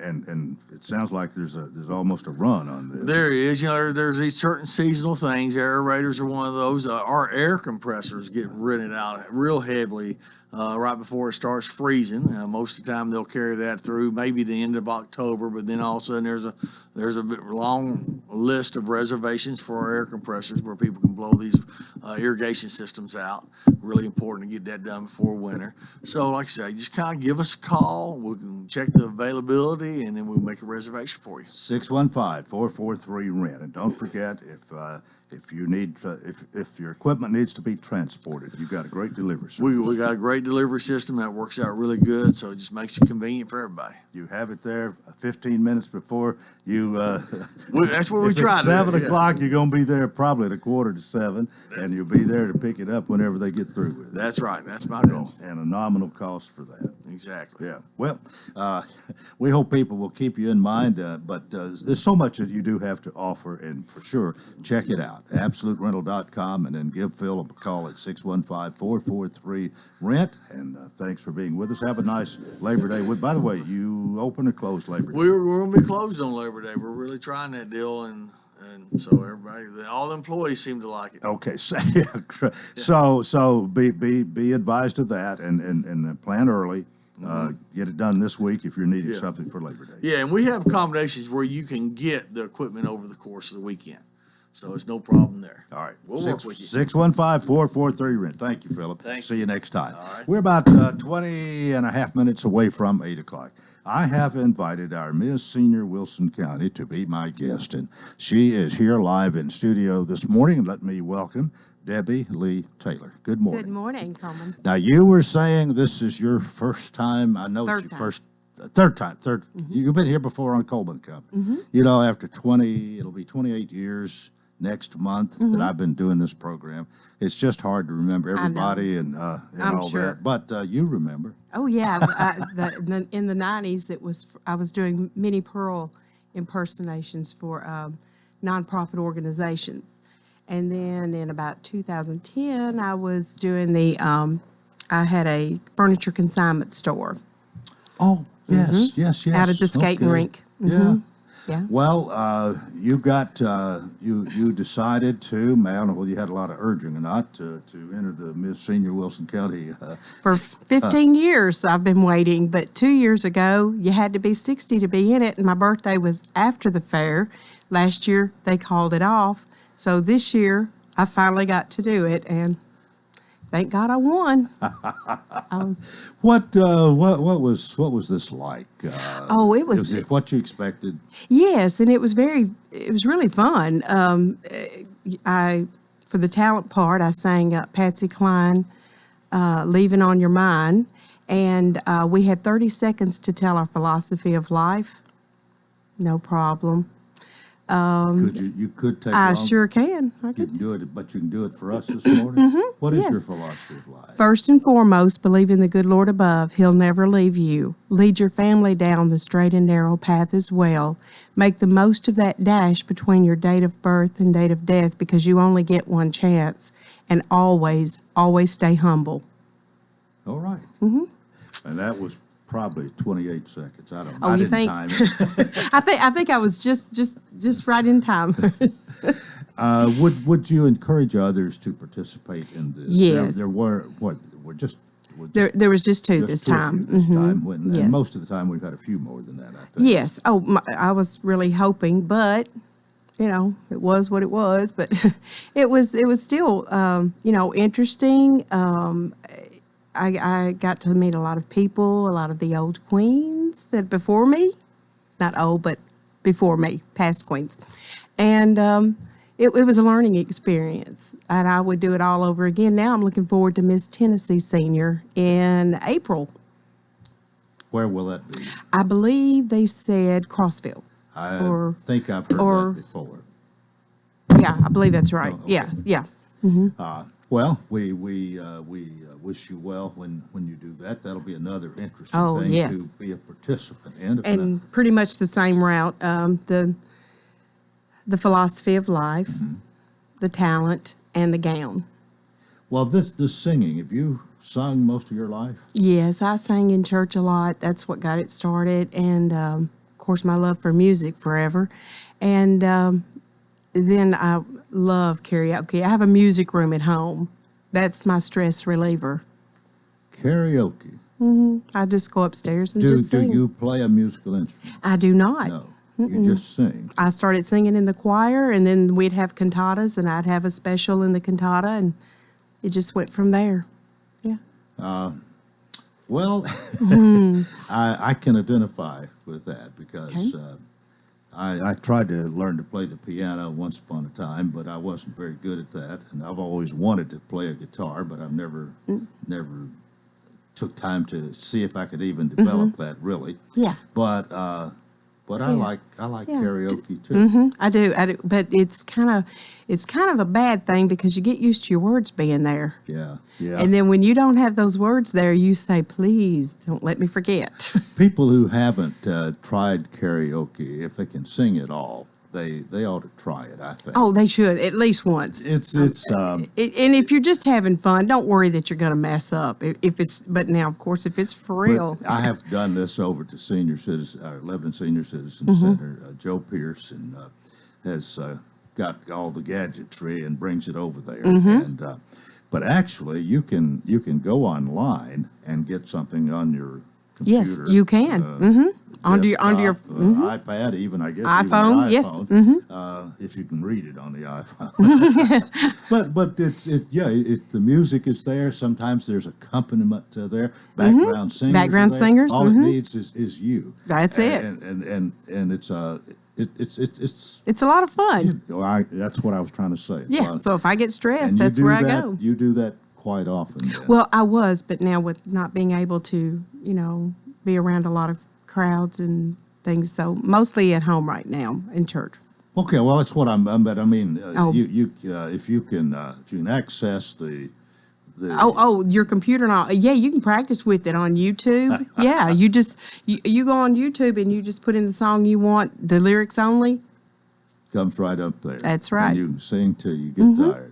And it sounds like there's almost a run on this. There is. You know, there's these certain seasonal things. Aerators are one of those. Our air compressors get rented out real heavily right before it starts freezing. Most of the time they'll carry that through maybe the end of October, but then all of a sudden there's a long list of reservations for our air compressors where people can blow these irrigation systems out. Really important to get that done before winter. So like I say, just kind of give us a call. We can and check the availability, and then we'll make a reservation for you. 615-443-RENT. And don't forget, if you need, if your equipment needs to be transported, you've got a great delivery service. We got a great delivery system that works out really good, so it just makes it convenient for everybody. You have it there 15 minutes before you. That's what we try to do. 7 o'clock, you're going to be there probably at 6:45, and you'll be there to pick it up whenever they get through with it. That's right. That's my goal. And a nominal cost for that. Exactly. Yeah. Well, we hope people will keep you in mind, but there's so much that you do have to offer, and for sure, check it out. AbsoluteRental.com, and then give Phil a call at 615-443-RENT. And thanks for being with us. Have a nice Labor Day. By the way, you open or close Labor Day? We're going to be closed on Labor Day. We're really trying that deal, and so everybody, all the employees seem to like it. Okay, so be advised of that, and plan early. Get it done this week if you're needing something for Labor Day. Yeah, and we have accommodations where you can get the equipment over the course of the weekend. So it's no problem there. All right. We'll work with you. 615-443-RENT. Thank you, Philip. Thank See you next time. All right. We're about 20 and a half minutes away from 8 o'clock. I have invited our Miss Senior Wilson County to be my guest, and she is here live in studio this morning. Let me welcome Debbie Lee Taylor. Good morning. Good morning, Coleman. Now, you were saying this is your first time. I know Third it's your time. third time. You've been here before on Coleman Company. You know, after it'll be 28 years next month that I've been doing this program. It's just hard to remember everybody and all sure. that. But you remember. Oh yeah, in the 90s, I was doing Minnie Pearl impersonations for nonprofit organizations, and then in about 2010, I was doing I had a furniture consignment store. Oh yes, yes, out at the skating rink. Yeah. Yeah. Well, you got you decided to. I don't know whether you had a lot of urging or not to enter the Miss Senior Wilson County. For 15 years, I've been waiting, but 2 years ago, you had to be 60 to be in it, and my birthday was after the fair. Last year, they called it off, so this year, I finally got to do it, and thank God I won. What was this like? It was it what you expected? Yes, and it was really fun. For the talent part, I sang Patsy Cline, "Leaving on Your Mind," and we had 30 seconds to tell our philosophy of life. No problem. You could take. I sure can. You can do it, but you can do it for us this morning. What is your philosophy of life? First and foremost, believe in the good Lord above. He'll never leave you. Lead your family down the straight and narrow path as well. Make the most of that dash between your date of birth and date of death, because you only get one chance. And always, always stay humble. All right. And that was probably 28 seconds. I don't know. Oh, I you didn't think? time it. I think I was just right in time. Would you encourage others to participate in this? Yes. There were There was just two this time. And Yes. most of the time we've had a few more than that, I think. Yes. Oh, I was really hoping, but it was what it was. But it was still interesting. I got to meet a lot of people, a lot of the old queens that before me, not old, but before me, past queens. And it was a learning experience, and I would do it all over again. Now I'm looking forward to Miss Tennessee Senior in April. Where will that be? I believe they said Crossville. I think I've heard that before. Yeah, I believe that's right. Oh, okay. Yeah. Well, we wish you well when you do that. That'll be another interesting thing yes. to be a participant in. And pretty much the same route. The philosophy of life, the talent, and the gown. Well, this singing, have you sung most of your life? Yes, I sang in church a lot. That's what got it started. And, of course, my love for music forever. And then I love karaoke. I have a music room at home. That's my stress reliever. Karaoke? I just go upstairs and just sing. Do you play a musical instrument? I do not. No. You just sing. I started singing in the choir, and then we'd have cantatas, and I'd have a special in the cantata, and it just went from there. Yeah. Well, I can identify with that because I tried to learn to play the piano once upon a time, but I wasn't very good at that. And I've always wanted to play a guitar, but I've never took time to see if I could even develop that really. Yeah. But I like karaoke too. I do, but it's kind of a bad thing because you get used to your words being there. Yeah. And then when you don't have those words there, you say, "Please don't let me forget." People who haven't tried karaoke, if they can sing at all, they ought to try it, I think. Oh, they should at least once. And if you're just having fun, don't worry that you're going to mess up. But now, of course, if it's for real, I have done this over to Lebanon Senior Citizen Center. Joe Pearson has got all the gadgetry and brings it over there. And but actually, you can go online and get something on your computer. Yes, you can. Onto your iPad, even I guess iPhone. Even the iPhone, if you can read it on the iPhone. but the music is there. Sometimes there's accompaniment there. Background singers. Background are there. singers. All it needs is you. That's it. And it's a lot of fun. That's what I was trying to say. Yeah. So if I get stressed, that's where I go. You do that quite often. Then. Well, I was, but now with not being able to, be around a lot of crowds and things, so mostly at home right now in church. Okay, well that's what but I mean, if you can access the your computer and all, you can practice with it on YouTube. Yeah, you go on YouTube and you just put in the song you want, the lyrics only. Comes right up there. That's right. And you can sing till you get tired.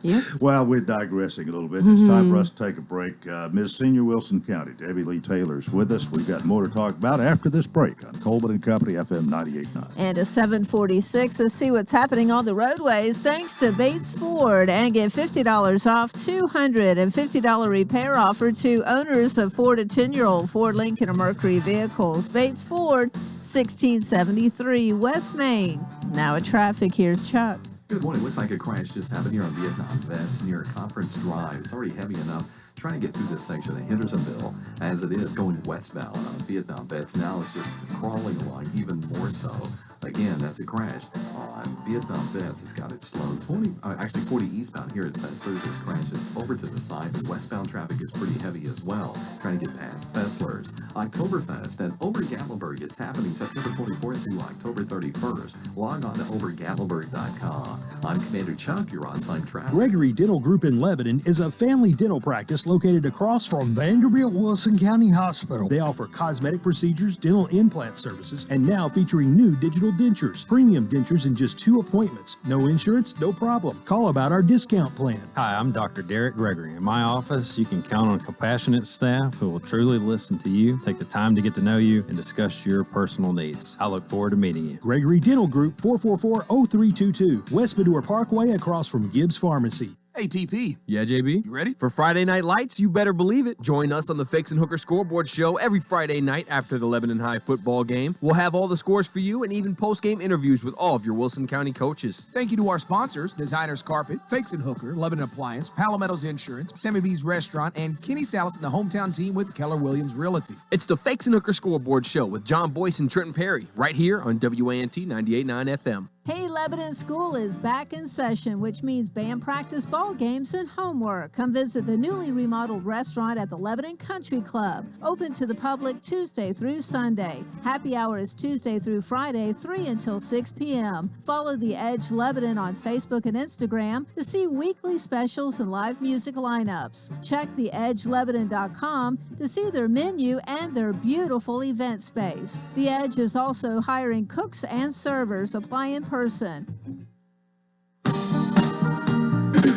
Yes. Well, we're digressing a little bit. It's time for us to take a break. Ms. Senior Wilson County, Debbie Lee Taylor's with us. We've got more to talk about after this break on Coleman and Company, FM 98.9. And at 7:46, let's see what's happening on the roadways. Thanks to Bates Ford, and get $50 off $250 repair offer to owners of 4 to 10-year-old Ford, Lincoln, or Mercury vehicles. Bates Ford, 1673 West Main. Now at traffic, here's Chuck. Good morning. Looks like a crash just happened here on Vietnam Vets near Conference Drive. It's already heavy enough trying to get through this section of Hendersonville as it is going westbound on Vietnam Vets. Now it's just crawling along even more so. Again, that's a crash on Vietnam Vets. It's got it slowed 40 eastbound here at Fessler's. This crash is over to the side. The westbound traffic is pretty heavy as well, trying to get past Fessler's. Oktoberfest at Obergatlinburg. It's happening September 24th through October 31st. Log on to obergatlinburg.com. I'm Commander Chuck. You're on time traffic. Gregory Dental Group in Lebanon is a family dental practice located across from Vanderbilt Wilson County Hospital. They offer cosmetic procedures, dental implant services, and now featuring new digital dentures. Premium dentures in just 2 appointments. No insurance, no problem. Call about our discount plan. Hi, I'm Dr. Derek Gregory. In my office, you can count on compassionate staff who will truly listen to you, take the time to get to know you, and discuss your personal needs. I look forward to meeting you. Gregory Dental Group, 444-0322, West Medora Parkway across from Gibbs Pharmacy. Hey, TP. Yeah, JB? You ready? For Friday Night Lights, you better believe it. Join us on the Fakes and Hooker Scoreboard Show every Friday night after the Lebanon High football game. We'll have all the scores for you and even post-game interviews with all of your Wilson County coaches. Thank you to our sponsors, Designers Carpet, Fakes and Hooker, Lebanon Appliance, Palometto's Insurance, Sammy B's Restaurant, and Kenny Salas and the hometown team with Keller Williams Realty. It's the Fakes and Hooker Scoreboard Show with John Boyce and Trenton Perry, right here on WANT 98.9 FM. Hey, Lebanon School is back in session, which means band practice, ball games, and homework. Come visit the newly remodeled restaurant at the Lebanon Country Club, open to the public Tuesday through Sunday. Happy hour is Tuesday through Friday, 3 until 6 p.m. Follow The Edge Lebanon on Facebook and Instagram to see weekly specials and live music lineups. Check theedgelebanon.com to see their menu and their beautiful event space. The Edge is also hiring cooks and servers. Apply in person.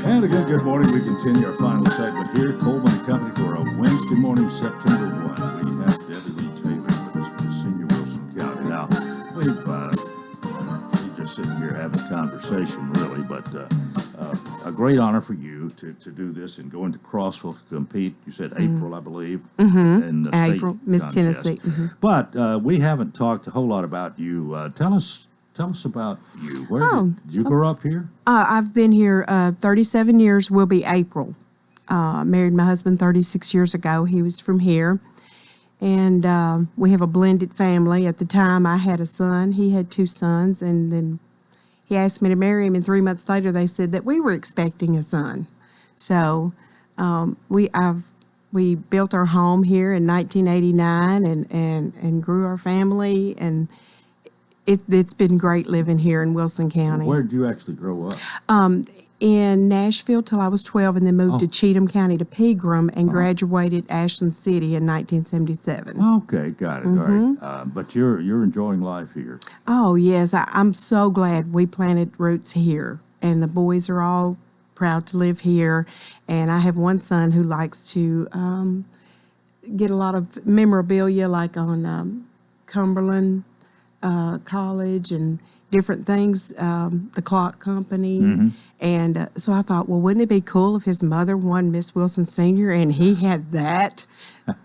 And again, good morning. We continue our final segment here, Coleman and Company, for a Wednesday morning, September 1. We have Debbie Lee Taylor with us from Senior Wilson County. Now, we've just sitting here having a conversation, really, but a great honor for you to do this and go into Crossville to compete. You said April, I believe, in the state April, Miss contest. Tennessee. But we haven't talked a whole lot about you. Tell us about you. Where did you grow up here? I've been here 37 years, will be April. married my husband 36 years ago. He was from here. And we have a blended family. At the time, I had a son. He had 2 sons. And then he asked me to marry him. And 3 months later, they said that we were expecting a son. So we built our home here in 1989 and grew our family. And it's been great living here in Wilson County. Where did you actually grow up? In Nashville till I was 12, and then moved to Cheatham County to Pegram and graduated Ashland City in 1977. Okay, got it. All right. But you're enjoying life here. Oh, yes. I'm so glad we planted roots here. And the boys are all proud to live here. And I have one son who likes to get a lot of memorabilia, like on Cumberland College and different things, the clock company. And so I thought, well, wouldn't it be cool if his mother won Miss Wilson Senior and he had that,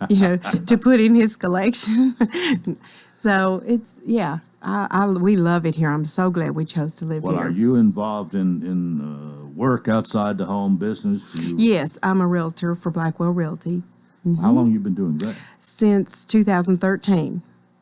to put in his collection? So it's, we love it here. I'm so glad we chose to live here. Well, are you involved in work outside the home business? Yes, I'm a realtor for Blackwell Realty. How long have you been doing that? Since 2013.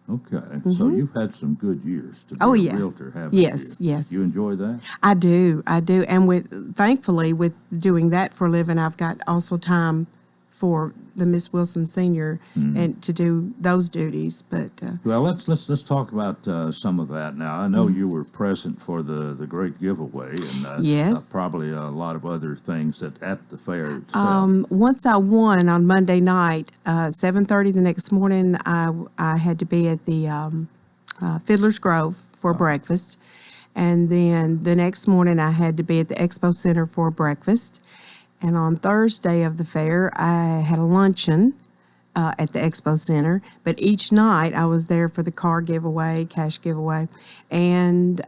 Okay, so you've had some good years to be a realtor, haven't you? Yes. You enjoy that? I do. And thankfully, with doing that for a living, I've got also time for the Miss Wilson Senior and to do those duties. But well, let's talk about some of that now. I know you were present for the great giveaway, and yes, probably a lot of other things at the fair itself. Once I won on Monday night, 7:30 the next morning, I had to be at the Fiddler's Grove for breakfast, and then the next morning I had to be at the Expo Center for breakfast. And on Thursday of the fair, I had a luncheon at the Expo Center. But each night, I was there for the car giveaway, cash giveaway. And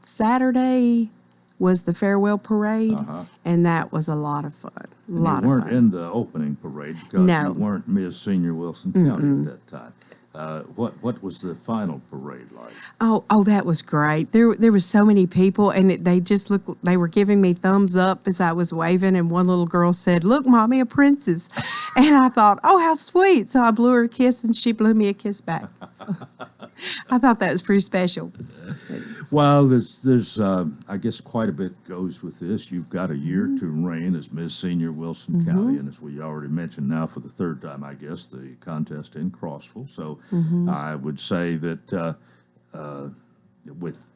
Saturday was the farewell parade, and that was a lot of fun. You weren't in the opening parade because you weren't Miss Senior Wilson County at that time. What was the final parade like? Oh, that was great. There was so many people, and they just looked. They were giving me thumbs up as I was waving, and one little girl said, "Look, Mommy, a princess," and I thought, "Oh, how sweet!" So I blew her a kiss, and she blew me a kiss back. So I thought that was pretty special. Well, there's I guess quite a bit goes with this. You've got a year to reign as Miss Senior Wilson County, and as we already mentioned now for the third time, I guess, the contest in Crossville. So I would say that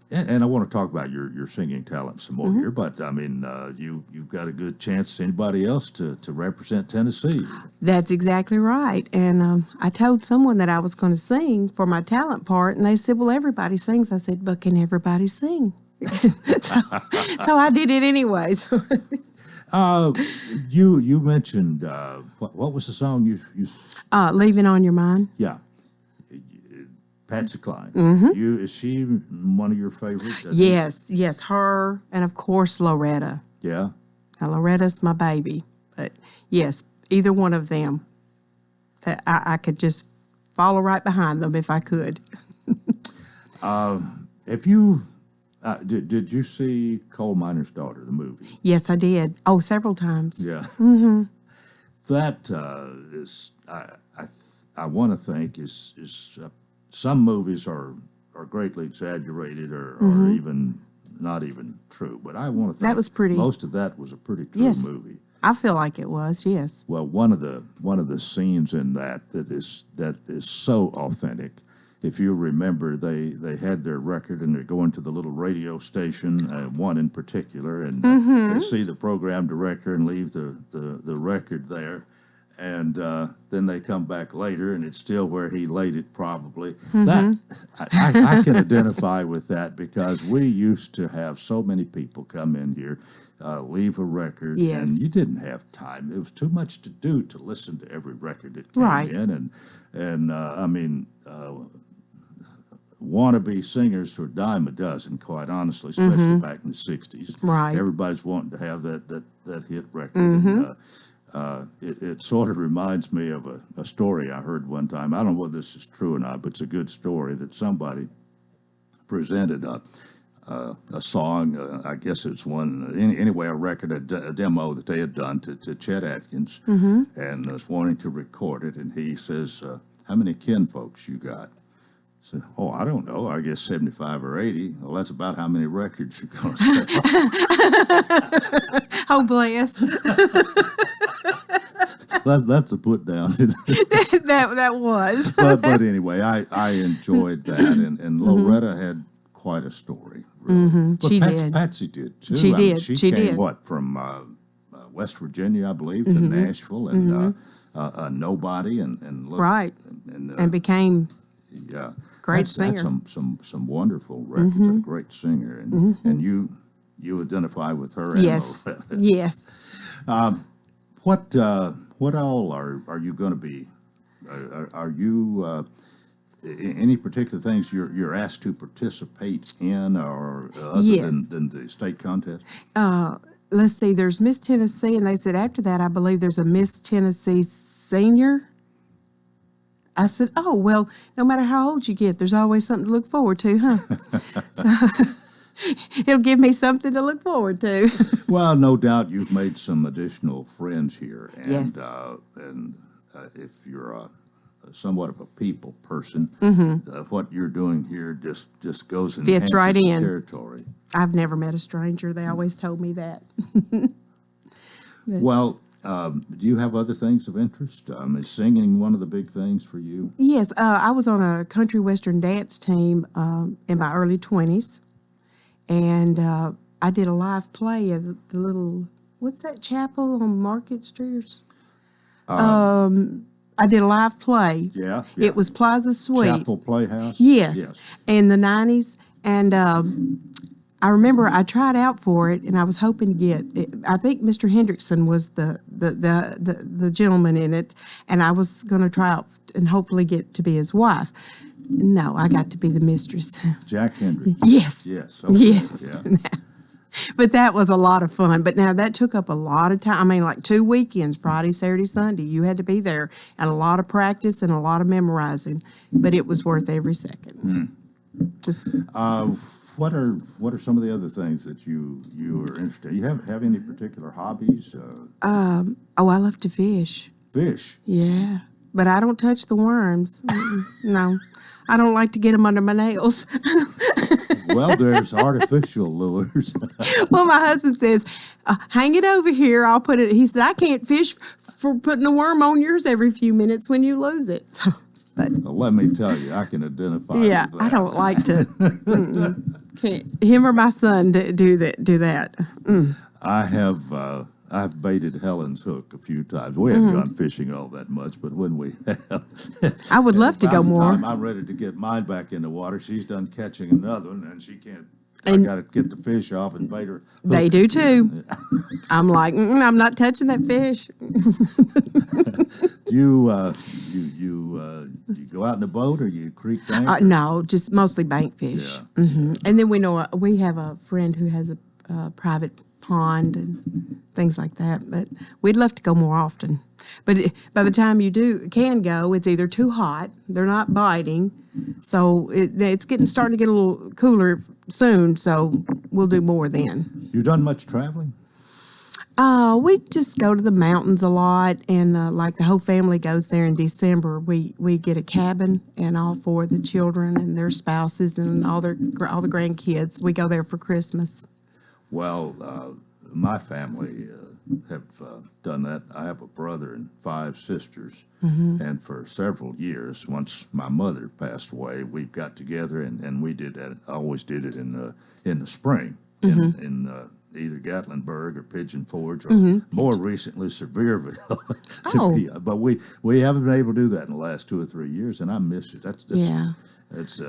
and I want to talk about your singing talent some more here, but I mean, you've got a good chance as anybody else to represent Tennessee. That's exactly right. And I told someone that I was going to sing for my talent part, and they said, "Well, everybody sings." I said, "But can everybody sing?" so I did it anyways. You mentioned what was the song you "Leaving on Your Mind"? Yeah. Patsy Cline. Is she one of your favorites? Yes, her, and of course Loretta. Yeah. Now, Loretta's my baby, but yes, either one of them. I could just follow right behind them if I could. If you did you see Coal Miner's Daughter, the movie? Yes, I did. Oh, several times. Yeah. That is, I want to think is some movies are greatly exaggerated or even not even true, but I want to think that was pretty. Most of that was a pretty true movie. I feel like it was. Yes. Well, one of the scenes in that is so authentic. If you remember, they had their record and they're going to the little radio station, one in particular, and they see the program director and leave the record there. And then they come back later, and it's still where he laid it probably. That I can identify with that because we used to have so many people come in here, leave a record, and you didn't have time. There was too much to do to listen to every record that came in. And I mean, wannabe singers were a dime a dozen, quite honestly, especially back in the 60s. Right. Everybody's wanting to have that hit record. And, it sort of reminds me of a story I heard one time. I don't know whether this is true or not, but it's a good story that somebody presented a song. I guess it's one anyway. A record, a demo that they had done to Chet Atkins, and was wanting to record it. And he says, "How many kinfolks you got?" So, oh, I don't know. I guess 75 or 80. Well, that's about how many records you're going to sell. Oh, bless. That's a put down. that was. but anyway, I enjoyed that, and Loretta had quite a story. Really. But She did. Patsy did too. She I mean, did. She She came did. what from West Virginia, I believe, to Nashville, and a nobody, and look, Right. And became yeah, great that's singer. some wonderful records. A great singer, and you identify with her. And yes. Loretta. Yes. What all are you going to be? Are you any particular things you're asked to participate in, or other Yes. than the state contest? Let's see, there's Miss Tennessee, and they said after that, I believe there's a Miss Tennessee senior. I said, oh, well, no matter how old you get, there's always something to look forward to, huh? So, it'll give me something to look forward to. Well, no doubt you've made some additional friends here, and Yes. If you're somewhat of a people person, what you're doing here just goes in Fits right in. territory. I've never met a stranger. They always told me that. Well, do you have other things of interest? Is singing one of the big things for you? Yes, I was on a country western dance team in my early 20s, and I did a live play at the little, what's that chapel on Market Street? I did a live play. Yeah. It was Plaza Suite. Chapel Playhouse? Yes, in the 90s. And I remember I tried out for it, and I was hoping to get it. I think Mr. Hendrickson was the gentleman in it, and I was going to try out and hopefully get to be his wife. No, I got to be the mistress. Jack Hendrick. Yes. Yes. Okay. Yes. Yeah. But that was a lot of fun. But now that took up a lot of time. I mean, like 2 weekends, Friday, Saturday, Sunday. You had to be there, and a lot of practice and a lot of memorizing. But it was worth every second. Just- What are some of the other things that you are interested in? You have any particular hobbies? oh, I love to fish. Fish? Yeah. But I don't touch the worms. No. I don't like to get them under my nails. Well, there's artificial lures. Well, my husband says, hang it over here. I'll put it. He said, I can't fish for putting a worm on yours every few minutes when you lose it. So, but Well, let me tell you, I can identify yeah, with that. I don't like to. Can't, him or my son do that. I've baited Helen's hook a few times. We haven't gone fishing all that much, but when we have, I would love to go by the more. time I'm ready to get mine back in the water, she's done catching another one, and she can't. I And- got to get the fish off and bait her. They hook do again. too. I'm like, I'm not touching that fish. You go out in the boat, or you creek bank? No, just mostly bank fish. Yeah. And then we have a friend who has a private pond and things like that. But we'd love to go more often. But by the time you can go, it's either too hot, they're not biting, so it's starting to get a little cooler soon. So we'll do more then. You done much traveling? We just go to the mountains a lot, and like the whole family goes there in December. We get a cabin, and all 4 of the children and their spouses and all the grandkids. We go there for Christmas. Well, my family have done that. I have a brother and 5 sisters, and for several years, once my mother passed away, we got together and we did that. I always did it in the spring in either Gatlinburg or Pigeon Forge, or more recently Sevierville. But we haven't been able to do that in the last 2 or 3 years, and I miss it. That's It's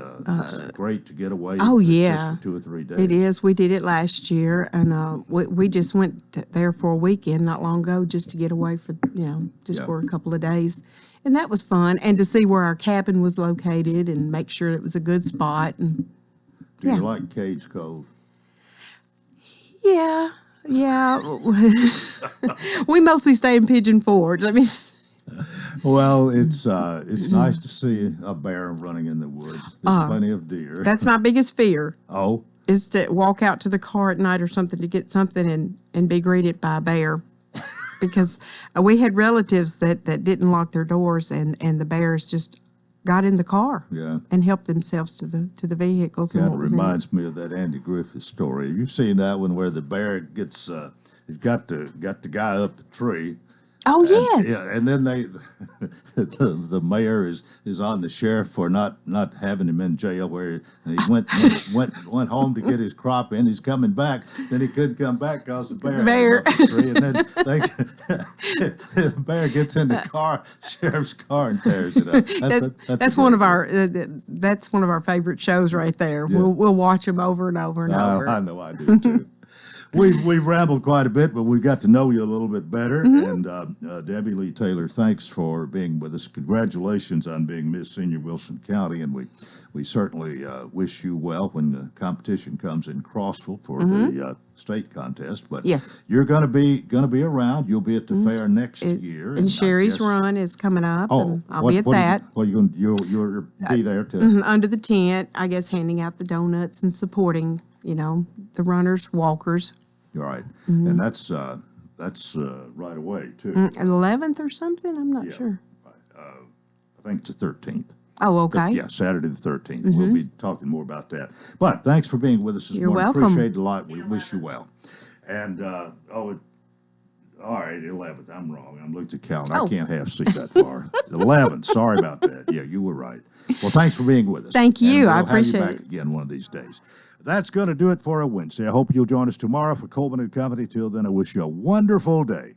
great to get away. Oh, just yeah. for 2 or 3 days. It is. We did it last year, and we just went there for a weekend not long ago just to get away for for a couple of days, and that was fun. And to see where our cabin was located and make sure it was a good spot. And Do you like Cage Cove? yeah. We mostly stay in Pigeon Forge. I mean. Well, it's nice to see a bear running in the woods. There's plenty of deer. That's my biggest fear. Oh. is to walk out to the car at night or something to get something and be greeted by a bear. Because we had relatives that didn't lock their doors, and the bears just got in the car and helped themselves to the vehicles. Kind And of what was in it. reminds me of that Andy Griffith story. You've seen that one where the bear gets he's got the guy up the tree. Oh, and, yes. Yeah, and then the mayor is on the sheriff for not having him in jail. Where and he went home to get his crop in. He's coming back. Then he couldn't come back because the bear. Had him up the tree. And then the bear gets in the car, sheriff's car, and tears it up. That's one of our favorite shows right there. Yeah. We'll watch them over and over and over. I know I do too. We've rambled quite a bit, but we've got to know you a little bit better. And Debbie Lee Taylor, thanks for being with us. Congratulations on being Miss Senior Wilson County, and we certainly wish you well when the competition comes in Crossville for the state contest. But yes, you're going to be around. You'll be at the fair next year. And Sherry's run is coming up. And I'll be at that. You'll be there too. Under the tent, I guess, handing out the donuts and supporting, the runners, walkers. You're right, and that's right away too. 11th or something. I'm not sure. I think it's the 13th. Oh, okay. Yeah, Saturday the 13th. We'll be talking more about that. But thanks for being with us this You're morning. welcome. Appreciate it a lot. We wish you well. And all right, 11th. I'm wrong. I'm looking at the calendar. I can't half see that far. 11th. Sorry about that. Yeah, you were right. Well, thanks for being with us. Thank you. And I we'll appreciate have you back again one of these days. That's going to do it for a Wednesday. I hope you'll join us tomorrow for Coleman and Company. Till then, I wish you a wonderful day.